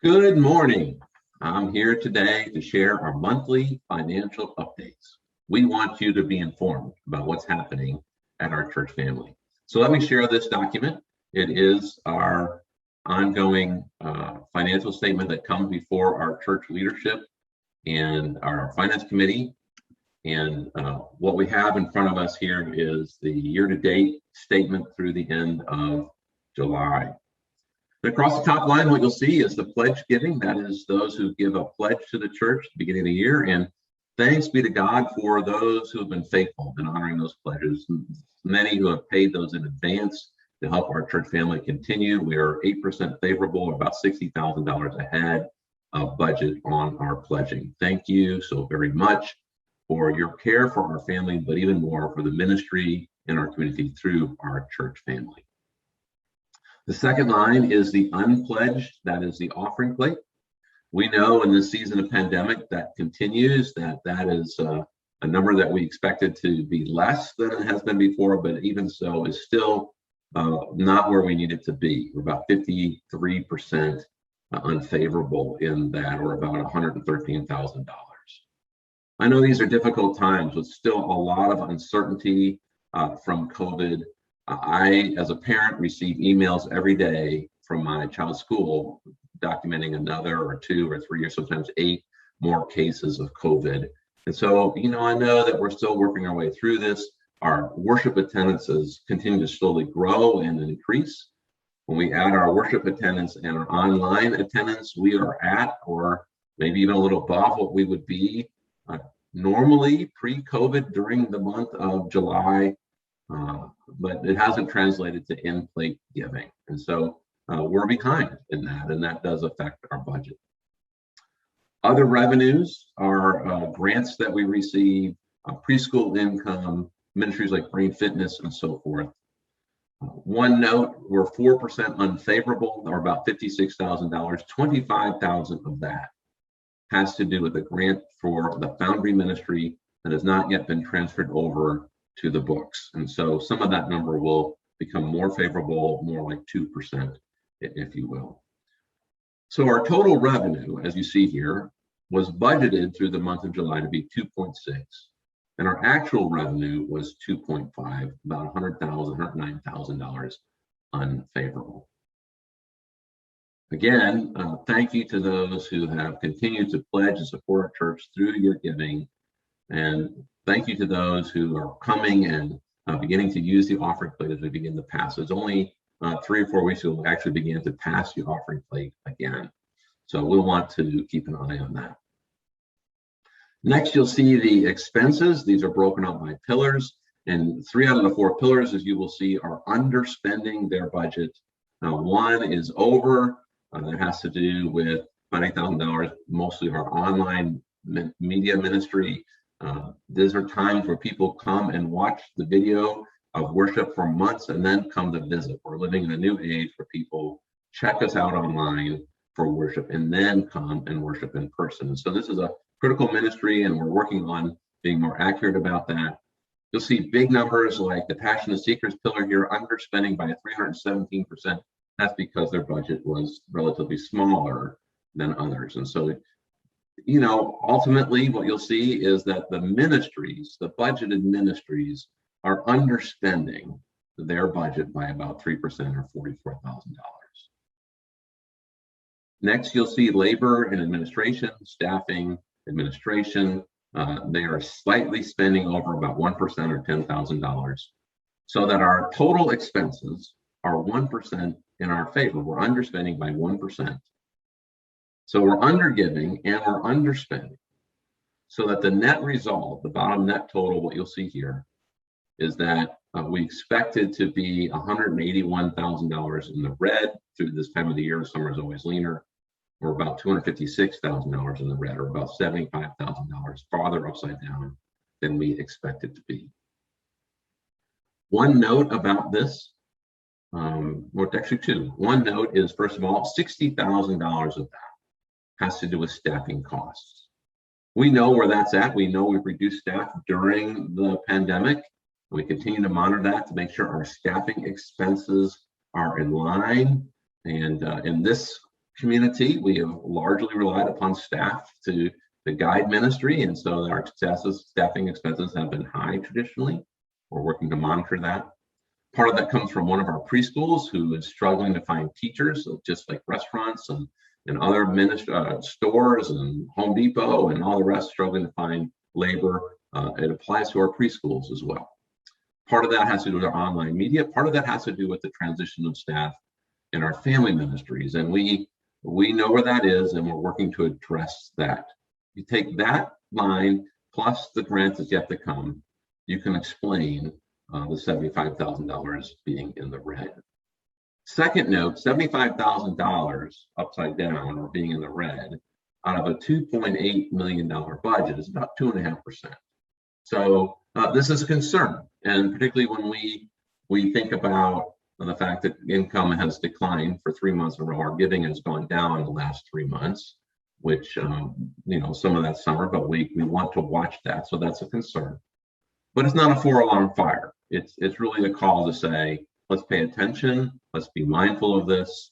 Good morning. I'm here today to share our monthly financial updates. We want you to be informed about what's happening at our church family. So let me share this document. It is our ongoing financial statement that comes before our church leadership and our finance committee. And what we have in front of us here is the year-to-date statement through the end of July. Across the top line, what you'll see is the pledge giving. That is those who give a pledge to the church at the beginning of the year. And thanks be to God for those who have been faithful in honoring those pledges. Many who have paid those in advance to help our church family continue. We are 8% favorable, about $60,000 ahead of budget on our pledging. Thank you so very much for your care for our family, but even more for the ministry in our community through our church family. The second line is the unpledged, that is the offering plate. We know in this season of pandemic that continues, that is a number that we expected to be less than it has been before, but even so is still not where we need it to be. We're about 53% unfavorable in that, or about $113,000. I know these are difficult times with still a lot of uncertainty from COVID. I, as a parent, receive emails every day from my child's school documenting another or 2 or 3 or sometimes 8 more cases of COVID. And so, I know that we're still working our way through this. Our worship attendances continue to slowly grow and increase. When we add our worship attendance and our online attendance, we are at, or maybe even a little above what we would be normally pre-COVID during the month of July. But it hasn't translated to in-plate giving. And so we're behind in that, and that does affect our budget. Other revenues are grants that we receive, preschool income, ministries like Brain Fitness, and so forth. One note, we're 4% unfavorable, or about $56,000. $25,000 of that has to do with a grant for the Foundry Ministry that has not yet been transferred over to the books. And so some of that number will become more favorable, more like 2%, if you will. So our total revenue, as you see here, was budgeted through the month of July to be 2.6, and our actual revenue was 2.5, about $100,000, $109,000 unfavorable. Again, thank you to those who have continued to pledge and support our church through your giving. And thank you to those who are coming and beginning to use the offering plate as we begin to pass. It's only 3 or 4 weeks ago we actually began to pass the offering plate again. So we'll want to keep an eye on that. Next, you'll see the expenses. These are broken out by pillars. And 3 out of the 4 pillars, as you will see, are underspending their budget. Now, one is over. That has to do with $90,000, mostly our online media ministry. These are times where people come and watch the video of worship for months and then come to visit. We're living in a new age where people check us out online for worship and then come and worship in person. And so this is a critical ministry, and we're working on being more accurate about that. You'll see big numbers like the Passion of Seekers pillar here, underspending by 317%. That's because their budget was relatively smaller than others. And so ultimately what you'll see is that the ministries, the budgeted ministries, are underspending their budget by about 3% or $44,000. Next, you'll see labor and administration, staffing, administration. They are slightly spending over about 1% or $10,000, so that our total expenses are 1% in our favor. We're underspending by 1%. So we're undergiving and we're underspending, so that the net result, the bottom net total, what you'll see here, is that we expected to be $181,000 in the red through this time of the year. Summer is always leaner. We're about $256,000 in the red, or about $75,000 farther upside down than we expected to be. One note about this, well, actually 2. One note is, first of all, $60,000 of that has to do with staffing costs. We know where that's at. We know we've reduced staff during the pandemic. We continue to monitor that to make sure our staffing expenses are in line. And in this community, we have largely relied upon staff to guide ministry, and so our staffing expenses have been high traditionally. We're working to monitor that. Part of that comes from one of our preschools who is struggling to find teachers, so just like restaurants and other stores and Home Depot and all the rest struggling to find labor. It applies to our preschools as well. Part of that has to do with our online media. Part of that has to do with the transition of staff in our family ministries. And we know where that is, and we're working to address that. You take that line plus the grant that's yet to come, you can explain the $75,000 being in the red. Second note, $75,000 upside down or being in the red out of a $2.8 million budget is about 2.5%. So this is a concern, and particularly when we think about the fact that income has declined for 3 months in a row. Our giving has gone down in the last 3 months, which some of that summer, but we want to watch that. So that's a concern. But it's not a 4-alarm fire. It's really a call to say, let's pay attention. Let's be mindful of this.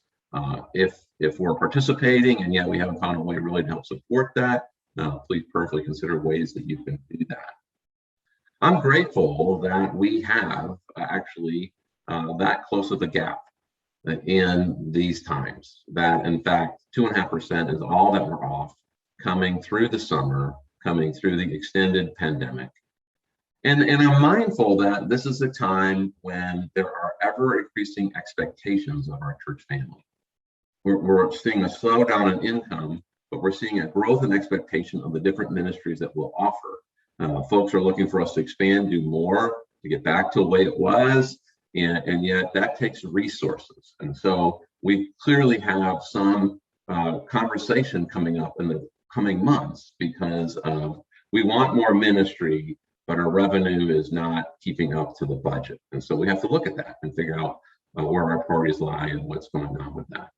If we're participating and yet we haven't found a way really to help support that, please prayerfully consider ways that you can do that. I'm grateful that we have actually that close of a gap in these times. That in fact 2.5% is all that we're off coming through the summer, coming through the extended pandemic. And I'm mindful that this is a time when there are ever increasing expectations of our church family. We're seeing a slowdown in income, but we're seeing a growth in expectation of the different ministries that we'll offer. Folks are looking for us to expand, do more, to get back to the way it was, and yet that takes resources. And so we clearly have some conversation coming up in the coming months because we want more ministry, but our revenue is not keeping up to the budget. And so we have to look at that and figure out where our priorities lie and what's going on with that.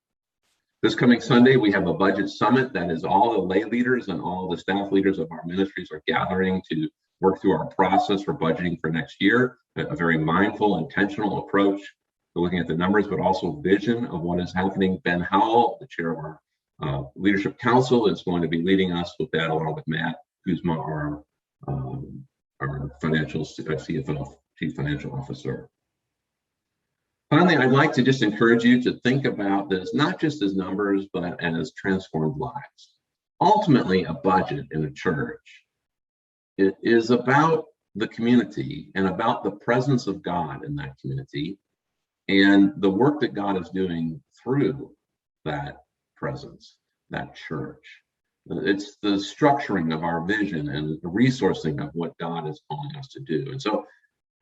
This coming Sunday, we have a budget summit that is all the lay leaders and all the staff leaders of our ministries are gathering to work through our process for budgeting for next year, a very mindful, intentional approach. We're looking at the numbers, but also vision of what is happening. Ben Howell, the chair of our leadership council, is going to be leading us with that, along with Matt Kuzma, our financial CFO, Chief Financial Officer. Finally, I'd like to just encourage you to think about this, not just as numbers, but as transformed lives. Ultimately, a budget in a church, it is about the community and about the presence of God in that community and the work that God is doing through that presence, that church. It's the structuring of our vision and the resourcing of what God is calling us to do. And so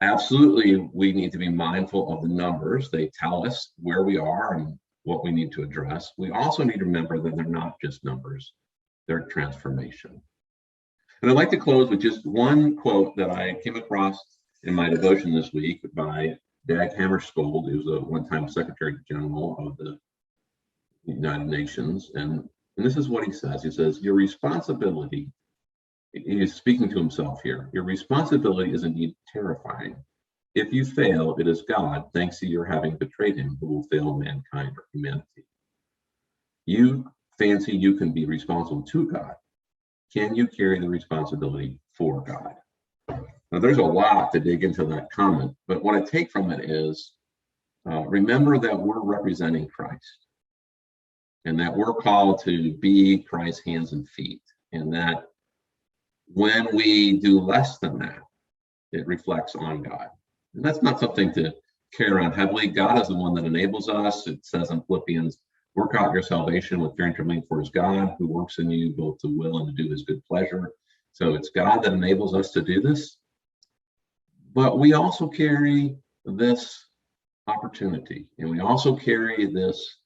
absolutely, we need to be mindful of the numbers. They tell us where we are and what we need to address. We also need to remember that they're not just numbers, they're transformation. And I'd like to close with just one quote that I came across in my devotion this week by Dag Hammarskjöld, who's a one-time Secretary General of the United Nations. And this is what he says. He says, your responsibility, he is speaking to himself here, your responsibility is indeed terrifying. If you fail, it is God, thanks to your having betrayed him, who will fail mankind or humanity. You fancy you can be responsible to God. Can you carry the responsibility for God? Now, there's a lot to dig into that comment, but what I take from it is remember that we're representing Christ and that we're called to be Christ's hands and feet, and that when we do less than that, it reflects on God. And that's not something to carry around heavily. God is the one that enables us. It says in Philippians, work out your salvation with fear and trembling, for it's God who works in you both to will and to do his good pleasure. So it's God that enables us to do this. But we also carry this opportunity, and we also carry this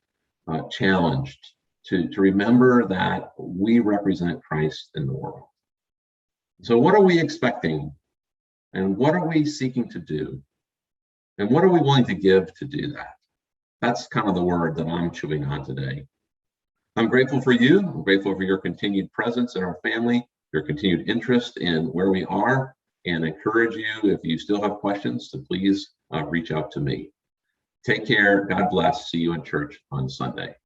challenge to remember that we represent Christ in the world. So what are we expecting? And what are we seeking to do? And what are we willing to give to do that? That's kind of the word that I'm chewing on today. I'm grateful for you. I'm grateful for your continued presence in our family, your continued interest in where we are, and encourage you, if you still have questions, to please reach out to me. Take care. God bless. See you in church on Sunday.